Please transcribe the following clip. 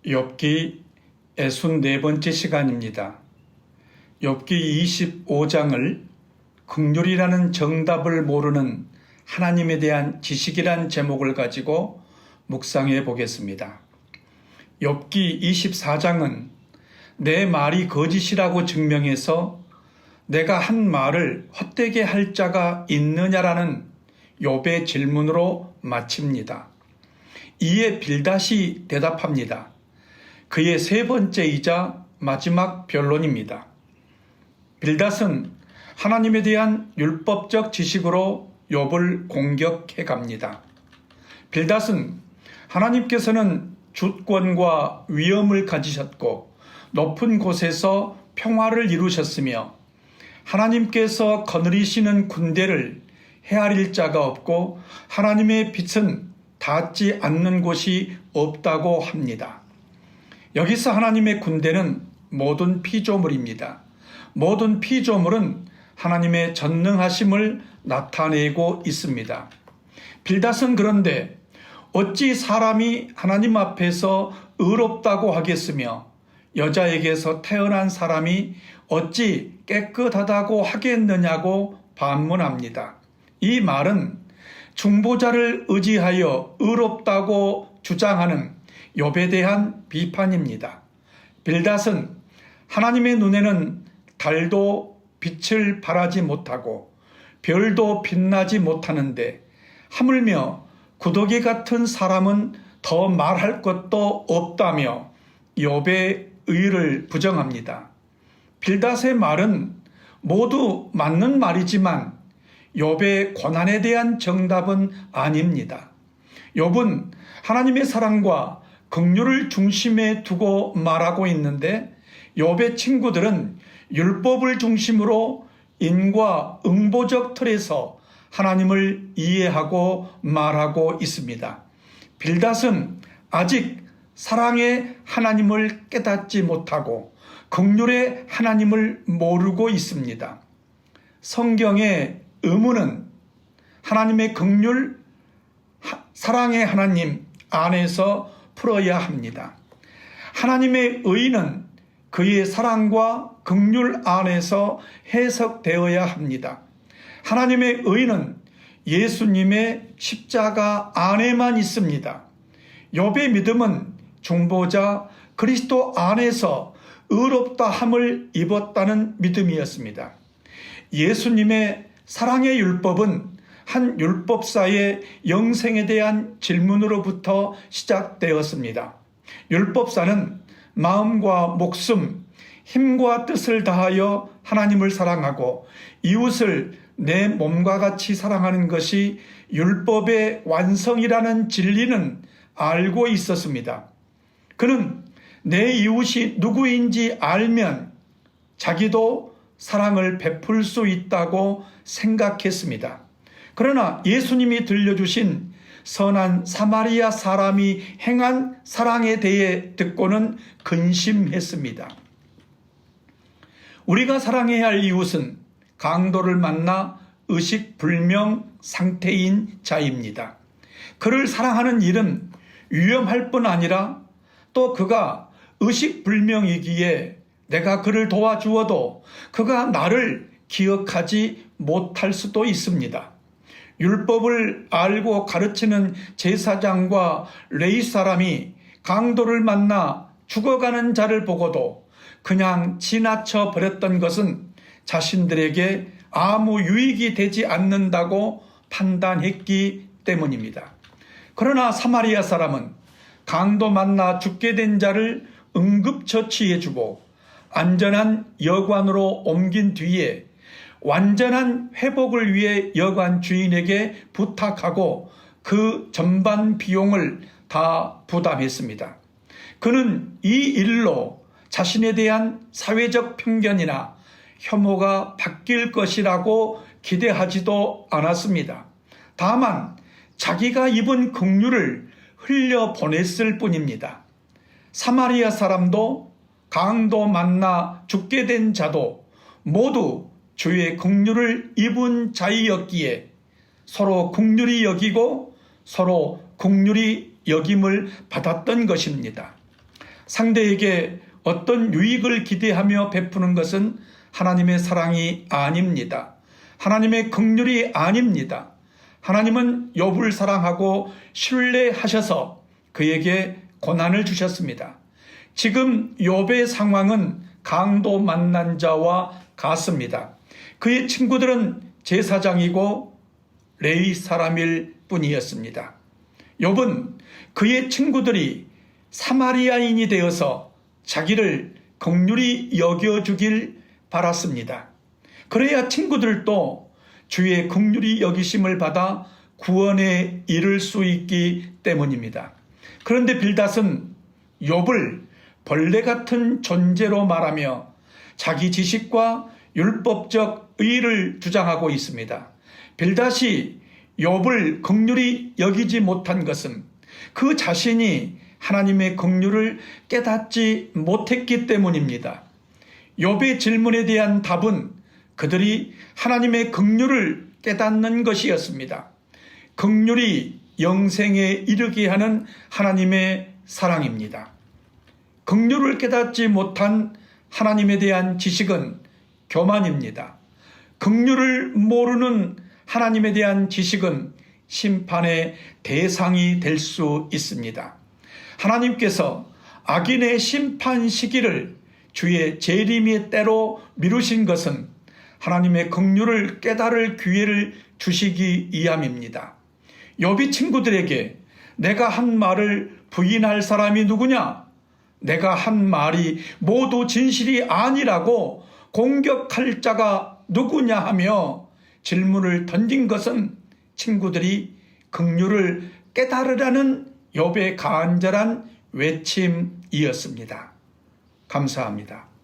욥기 64번째 시간입니다. 욥기 25장을 긍휼이라는 정답을 모르는 하나님에 대한 지식이란 제목을 가지고 묵상해 보겠습니다. 욥기 24장은 내 말이 거짓이라고 증명해서 내가 한 말을 헛되게 할 자가 있느냐라는 욥의 질문으로 마칩니다. 이에 빌닷이 대답합니다. 그의 세 번째이자 마지막 변론입니다. 빌닷은 하나님에 대한 율법적 지식으로 욥을 공격해 갑니다. 빌닷은 하나님께서는 주권과 위엄을 가지셨고 높은 곳에서 평화를 이루셨으며 하나님께서 거느리시는 군대를 헤아릴 자가 없고 하나님의 빛은 닿지 않는 곳이 없다고 합니다. 여기서 하나님의 군대는 모든 피조물입니다. 모든 피조물은 하나님의 전능하심을 나타내고 있습니다. 빌닷은 그런데 어찌 사람이 하나님 앞에서 의롭다고 하겠으며 여자에게서 태어난 사람이 어찌 깨끗하다고 하겠느냐고 반문합니다. 이 말은 중보자를 의지하여 의롭다고 주장하는 욥에 대한 비판입니다. 빌닷은 하나님의 눈에는 달도 빛을 발하지 못하고 별도 빛나지 못하는데 하물며 구더기 같은 사람은 더 말할 것도 없다며 욥의 의를 부정합니다. 빌닷의 말은 모두 맞는 말이지만 욥의 고난에 대한 정답은 아닙니다. 욥은 하나님의 사랑과 긍휼을 중심에 두고 말하고 있는데 욥의 친구들은 율법을 중심으로 인과 응보적 틀에서 하나님을 이해하고 말하고 있습니다. 빌닷은 아직 사랑의 하나님을 깨닫지 못하고 긍휼의 하나님을 모르고 있습니다. 성경의 의무는 하나님의 긍휼, 사랑의 하나님 안에서 풀어야 합니다. 하나님의 의는 그의 사랑과 긍휼 안에서 해석되어야 합니다. 하나님의 의는 예수님의 십자가 안에만 있습니다. 욥의 믿음은 중보자 그리스도 안에서 의롭다 함을 입었다는 믿음이었습니다. 예수님의 사랑의 율법은 한 율법사의 영생에 대한 질문으로부터 시작되었습니다. 율법사는 마음과 목숨, 힘과 뜻을 다하여 하나님을 사랑하고 이웃을 내 몸과 같이 사랑하는 것이 율법의 완성이라는 진리는 알고 있었습니다. 그는 내 이웃이 누구인지 알면 자기도 사랑을 베풀 수 있다고 생각했습니다. 그러나 예수님이 들려주신 선한 사마리아 사람이 행한 사랑에 대해 듣고는 근심했습니다. 우리가 사랑해야 할 이웃은 강도를 만나 의식불명 상태인 자입니다. 그를 사랑하는 일은 위험할 뿐 아니라 또 그가 의식불명이기에 내가 그를 도와주어도 그가 나를 기억하지 못할 수도 있습니다. 율법을 알고 가르치는 제사장과 레위 사람이 강도를 만나 죽어가는 자를 보고도 그냥 지나쳐 버렸던 것은 자신들에게 아무 유익이 되지 않는다고 판단했기 때문입니다. 그러나 사마리아 사람은 강도 만나 죽게 된 자를 응급처치해주고 안전한 여관으로 옮긴 뒤에 완전한 회복을 위해 여관 주인에게 부탁하고 그 전반 비용을 다 부담했습니다. 그는 이 일로 자신에 대한 사회적 편견이나 혐오가 바뀔 것이라고 기대하지도 않았습니다. 다만 자기가 입은 긍휼을 흘려보냈을 뿐입니다. 사마리아 사람도 강도 만나 죽게 된 자도 모두 주의 긍휼을 입은 자이었기에 서로 긍휼히 여기고 서로 긍휼히 여김을 받았던 것입니다. 상대에게 어떤 유익을 기대하며 베푸는 것은 하나님의 사랑이 아닙니다. 하나님의 긍휼이 아닙니다. 하나님은 욥을 사랑하고 신뢰하셔서 그에게 고난을 주셨습니다. 지금 욥의 상황은 강도 만난 자와 같습니다. 그의 친구들은 제사장이고 레위 사람일 뿐이었습니다. 욥은 그의 친구들이 사마리아인이 되어서 자기를 긍휼히 여겨주길 바랐습니다. 그래야 친구들도 주의 긍휼히 여기심을 받아 구원에 이를 수 있기 때문입니다. 그런데 빌닷은 욥을 벌레 같은 존재로 말하며 자기 지식과 율법적 의의를 주장하고 있습니다. 빌닷이 욥을 긍휼히 여기지 못한 것은 그 자신이 하나님의 긍휼을 깨닫지 못했기 때문입니다. 욥의 질문에 대한 답은 그들이 하나님의 긍휼을 깨닫는 것이었습니다. 긍휼이 영생에 이르게 하는 하나님의 사랑입니다. 긍휼을 깨닫지 못한 하나님에 대한 지식은 교만입니다. 긍휼을 모르는 하나님에 대한 지식은 심판의 대상이 될 수 있습니다. 하나님께서 악인의 심판 시기를 주의 재림의 때로 미루신 것은 하나님의 긍휼을 깨달을 기회를 주시기 위함입니다. 욥이 친구들에게 내가 한 말을 부인할 사람이 누구냐? 내가 한 말이 모두 진실이 아니라고 공격할 자가 누구냐 하며 질문을 던진 것은 친구들이 긍휼을 깨달으라는 욥의 간절한 외침이었습니다. 감사합니다.